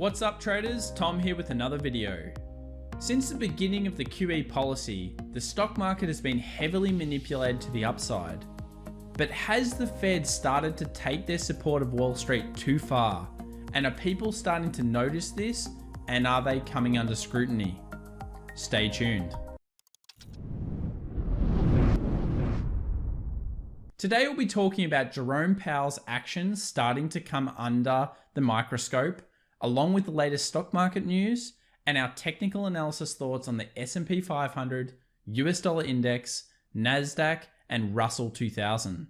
What's up traders, Tom here with another video. Since the beginning of the QE policy, the stock market has been heavily manipulated to the upside. But has the Fed started to take their support of Wall Street too far? And are people starting to notice this? And are they coming under scrutiny? Stay tuned. Today we'll be talking about Jerome Powell's actions starting to come under the microscope, along with the latest stock market news and our technical analysis thoughts on the S&P 500, US dollar index, NASDAQ, and Russell 2000.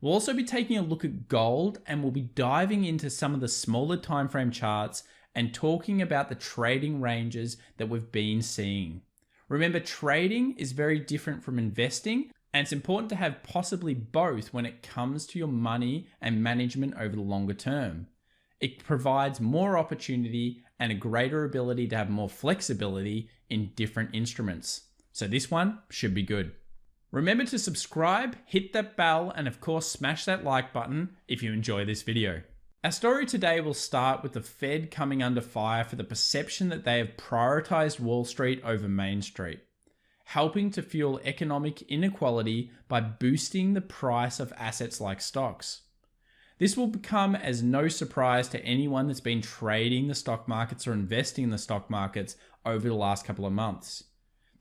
We'll also be taking a look at gold, and we'll be diving into some of the smaller timeframe charts and talking about the trading ranges that we've been seeing. Remember, trading is very different from investing, and it's important to have possibly both when it comes to your money and management over the longer term. It provides more opportunity and a greater ability to have more flexibility in different instruments. So this one should be good. Remember to subscribe, hit that bell, and of course smash that like button if you enjoy this video. Our story today will start with the Fed coming under fire for the perception that they have prioritized Wall Street over Main Street, helping to fuel economic inequality by boosting the price of assets like stocks. This will become as no surprise to anyone that's been trading the stock markets or investing in the stock markets over the last couple of months.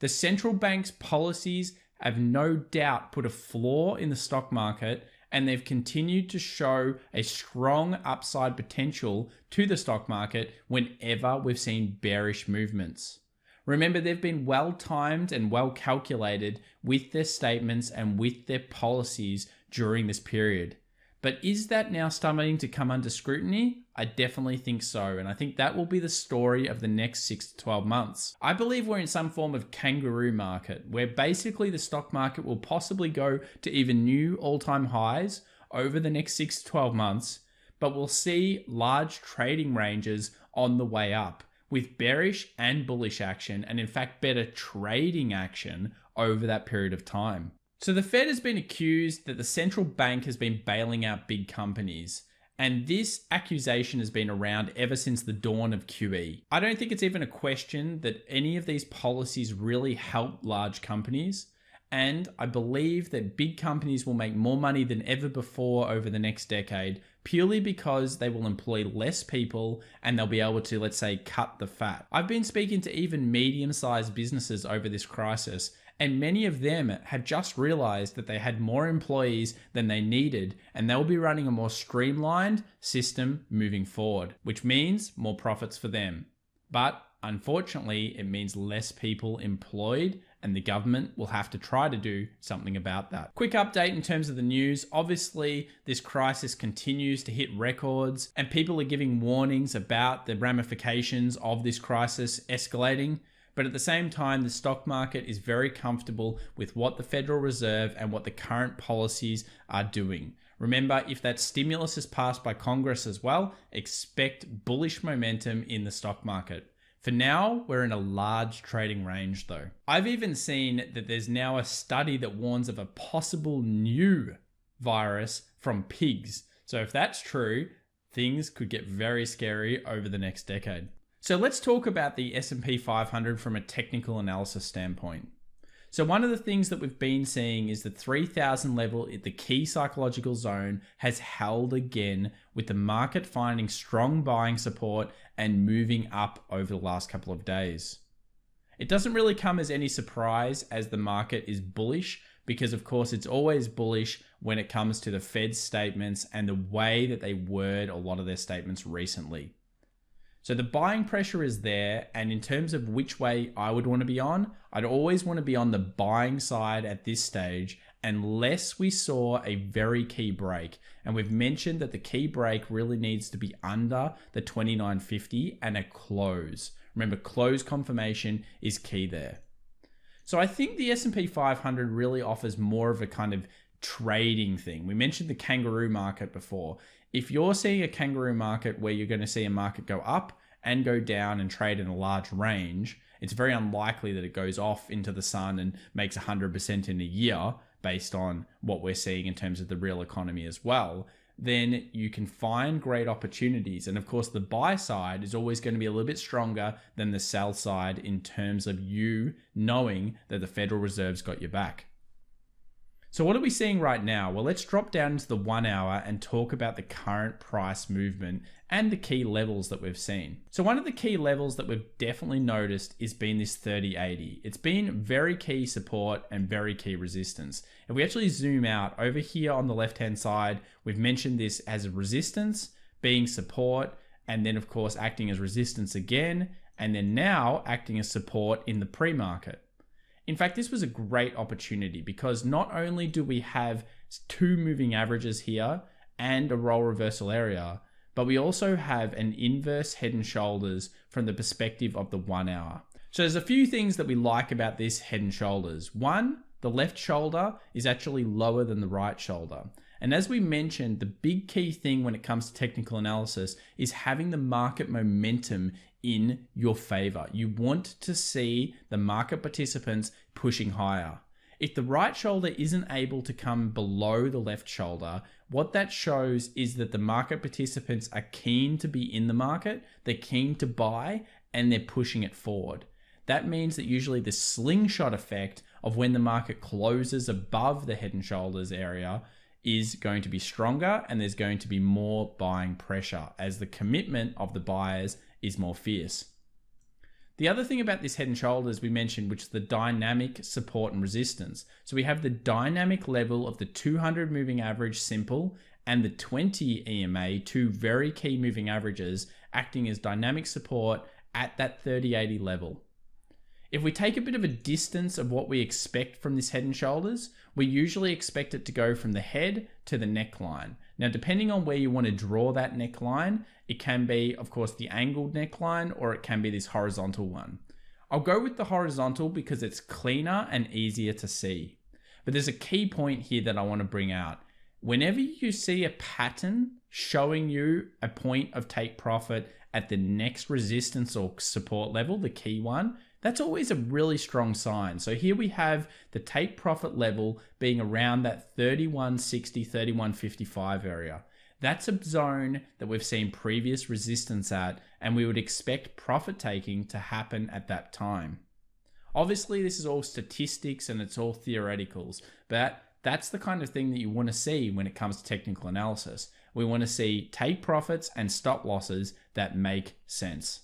The central bank's policies have no doubt put a floor in the stock market, and they've continued to show a strong upside potential to the stock market whenever we've seen bearish movements. Remember, they've been well timed and well calculated with their statements and with their policies during this period. But is that now starting to come under scrutiny? I definitely think so, and I think that will be the story of the next 6 to 12 months. I believe we're in some form of kangaroo market, where basically the stock market will possibly go to even new all-time highs over the next 6 to 12 months, but we'll see large trading ranges on the way up, with bearish and bullish action, and in fact better trading action over that period of time. So the Fed has been accused that the central bank has been bailing out big companies, and this accusation has been around ever since the dawn of QE. I don't think it's even a question that any of these policies really help large companies, and I believe that big companies will make more money than ever before over the next decade, purely because they will employ less people and they'll be able to, let's say, cut the fat. I've been speaking to even medium-sized businesses over this crisis, and many of them have just realized that they had more employees than they needed, and they'll be running a more streamlined system moving forward, which means more profits for them. But unfortunately, it means less people employed, and the government will have to try to do something about that. Quick update in terms of the news. Obviously, this crisis continues to hit records, and people are giving warnings about the ramifications of this crisis escalating. But at the same time, the stock market is very comfortable with what the Federal Reserve and what the current policies are doing. Remember, if that stimulus is passed by Congress as well, expect bullish momentum in the stock market. For now, we're in a large trading range though. I've even seen that there's now a study that warns of a possible new virus from pigs. So if that's true, things could get very scary over the next decade. So let's talk about the S&P 500 from a technical analysis standpoint. So one of the things that we've been seeing is the 3,000 level at the key psychological zone has held again, with the market finding strong buying support and moving up over the last couple of days. It doesn't really come as any surprise as the market is bullish, because of course it's always bullish when it comes to the Fed's statements and the way that they word a lot of their statements recently. So the buying pressure is there, and in terms of which way I would want to be on, I'd always want to be on the buying side at this stage, unless we saw a very key break. And we've mentioned that the key break really needs to be under the 2950 and a close. Remember, close confirmation is key there. So I think the S&P 500 really offers more of a kind of trading thing. We mentioned the kangaroo market before. If you're seeing a kangaroo market where you're going to see a market go up and go down and trade in a large range, it's very unlikely that it goes off into the sun and makes 100% in a year based on what we're seeing in terms of the real economy as well. then you can find great opportunities. And of course, the buy side is always going to be a little bit stronger than the sell side in terms of you knowing that the Federal Reserve's got your back. So what are we seeing right now? Well, let's drop down into the 1 hour and talk about the current price movement and the key levels that we've seen. So one of the key levels that we've definitely noticed is been this 3080. It's been very key support and very key resistance. If we actually zoom out over here on the left-hand side, we've mentioned this as a resistance, being support, and then of course acting as resistance again, and then now acting as support in the pre-market. In fact, this was a great opportunity because not only do we have two moving averages here and a role reversal area, but we also have an inverse head and shoulders from the perspective of the 1 hour. So there's a few things that we like about this head and shoulders. One, the left shoulder is actually lower than the right shoulder. And as we mentioned, the big key thing when it comes to technical analysis is having the market momentum in your favor. You want to see the market participants pushing higher. If the right shoulder isn't able to come below the left shoulder, what that shows is that the market participants are keen to be in the market, they're keen to buy, and they're pushing it forward. That means that usually the slingshot effect of when the market closes above the head and shoulders area is going to be stronger, and there's going to be more buying pressure as the commitment of the buyers is more fierce. The other thing about this head and shoulders we mentioned, which is the dynamic support and resistance. So we have the dynamic level of the 200 moving average simple and the 20 EMA, two very key moving averages acting as dynamic support at that 3080 level. If we take a bit of a distance of what we expect from this head and shoulders, we usually expect it to go from the head to the neckline. Now, depending on where you want to draw that neckline, it can be, of course, the angled neckline, or it can be this horizontal one. I'll go with the horizontal because it's cleaner and easier to see. But there's a key point here that I want to bring out. Whenever you see a pattern showing you a point of take profit at the next resistance or support level, the key one, that's always a really strong sign. So here we have the take profit level being around that 3160, 3155 area. That's a zone that we've seen previous resistance at, and we would expect profit taking to happen at that time. Obviously, this is all statistics and it's all theoreticals, but that's the kind of thing that you want to see when it comes to technical analysis. We want to see take profits and stop losses that make sense.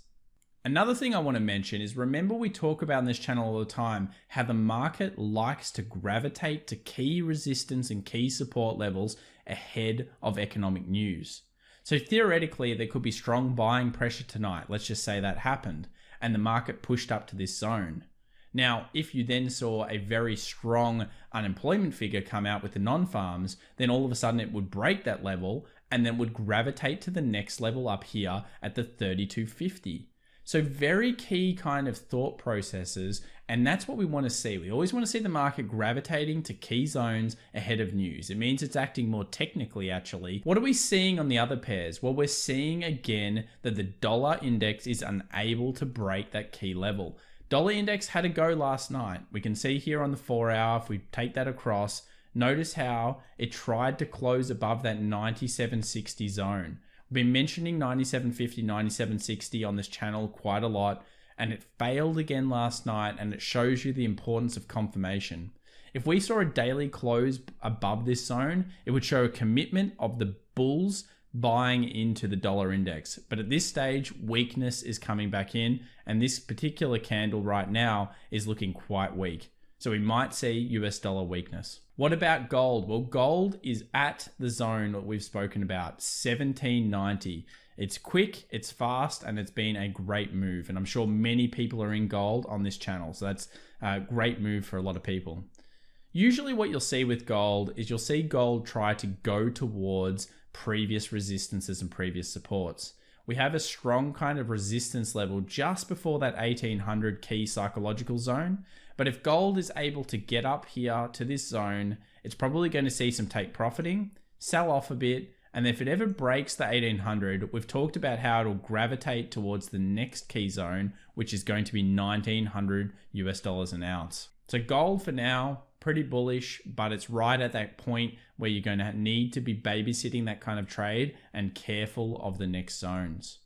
Another thing I want to mention is, remember we talk about in this channel all the time how the market likes to gravitate to key resistance and key support levels ahead of economic news. So theoretically, there could be strong buying pressure tonight. Let's just say that happened and the market pushed up to this zone. Now, if you then saw a very strong unemployment figure come out with the non-farms, then all of a sudden it would break that level and then would gravitate to the next level up here at the 3250. So very key kind of thought processes, and that's what we want to see. We always want to see the market gravitating to key zones ahead of news. It means it's acting more technically, actually. What are we seeing on the other pairs? Well, we're seeing again that the dollar index is unable to break that key level. Dollar index had a go last night. We can see here on the 4 hour, if we take that across, notice how it tried to close above that 97.60 zone. Been mentioning 97.50, 97.60 on this channel quite a lot, and it failed again last night, and it shows you the importance of confirmation. If we saw a daily close above this zone, it would show a commitment of the bulls buying into the dollar index. But at this stage, weakness is coming back in, and this particular candle right now is looking quite weak. So we might see US dollar weakness. What about gold? Well, gold is at the zone that we've spoken about, 1790. It's quick, it's fast, and it's been a great move. And I'm sure many people are in gold on this channel. So that's a great move for a lot of people. Usually what you'll see with gold is you'll see gold try to go towards previous resistances and previous supports. We have a strong kind of resistance level just before that 1800 key psychological zone. But if gold is able to get up here to this zone, it's probably going to see some take profiting, sell off a bit, and if it ever breaks the 1800, we've talked about how it'll gravitate towards the next key zone, which is going to be 1900 US dollars an ounce. So gold for now, pretty bullish, but it's right at that point where you're going to need to be babysitting that kind of trade and careful of the next zones.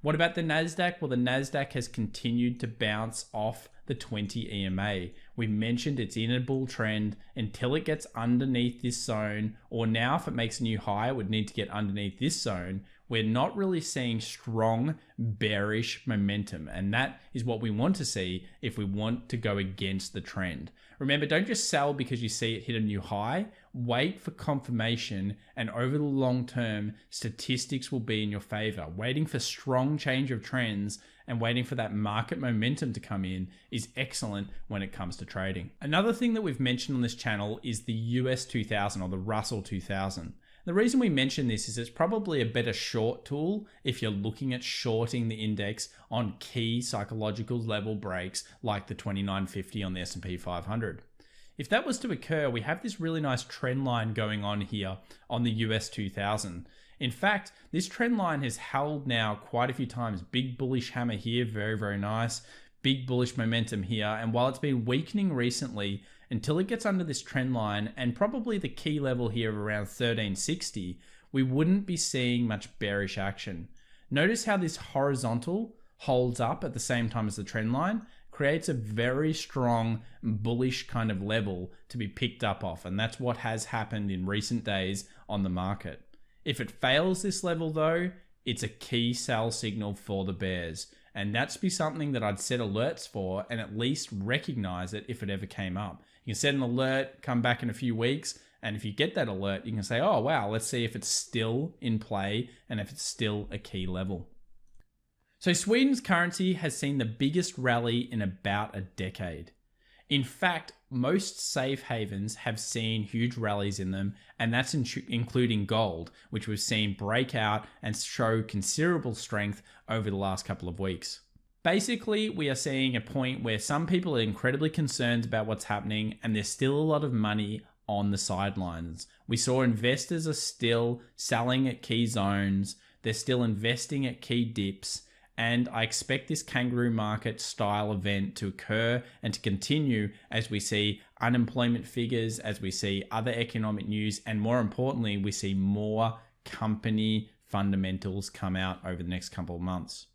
What about the NASDAQ? Well, the NASDAQ has continued to bounce off the 20 EMA. We mentioned it's in a bull trend until it gets underneath this zone, or now if it makes a new high, it would need to get underneath this zone. We're not really seeing strong bearish momentum, and that is what we want to see if we want to go against the trend. Remember, don't just sell because you see it hit a new high. Wait for confirmation, and over the long term, statistics will be in your favor. Waiting for strong change of trends and waiting for that market momentum to come in is excellent when it comes to trading. Another thing that we've mentioned on this channel is the US 2000 or the Russell 2000. The reason we mention this is it's probably a better short tool if you're looking at shorting the index on key psychological level breaks like the 2950 on the S&P 500. If that was to occur, we have this really nice trend line going on here on the US 2000. In fact, this trend line has held now quite a few times. Big bullish hammer here, very, very nice. Big bullish momentum here. And while it's been weakening recently, until it gets under this trend line and probably the key level here of around 1360, we wouldn't be seeing much bearish action. Notice how this horizontal holds up at the same time as the trend line, creates a very strong bullish kind of level to be picked up off. And that's what has happened in recent days on the market. If it fails this level though, it's a key sell signal for the bears. And that's be something that I'd set alerts for and at least recognize it if it ever came up. You can set an alert, come back in a few weeks, and if you get that alert, you can say, oh wow, let's see if it's still in play and if it's still a key level. So Sweden's currency has seen the biggest rally in about a decade. In fact, most safe havens have seen huge rallies in them, and that's including gold, which we've seen break out and show considerable strength over the last couple of weeks. Basically, we are seeing a point where some people are incredibly concerned about what's happening, and there's still a lot of money on the sidelines. We saw investors are still selling at key zones, they're still investing at key dips, and I expect this kangaroo market style event to occur and to continue as we see unemployment figures, as we see other economic news, and more importantly, we see more company fundamentals come out over the next couple of months.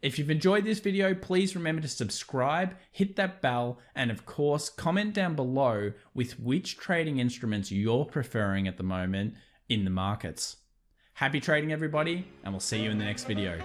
If you've enjoyed this video, please remember to subscribe, hit that bell, and of course, comment down below with which trading instruments you're preferring at the moment in the markets. Happy trading, everybody, and we'll see you in the next video.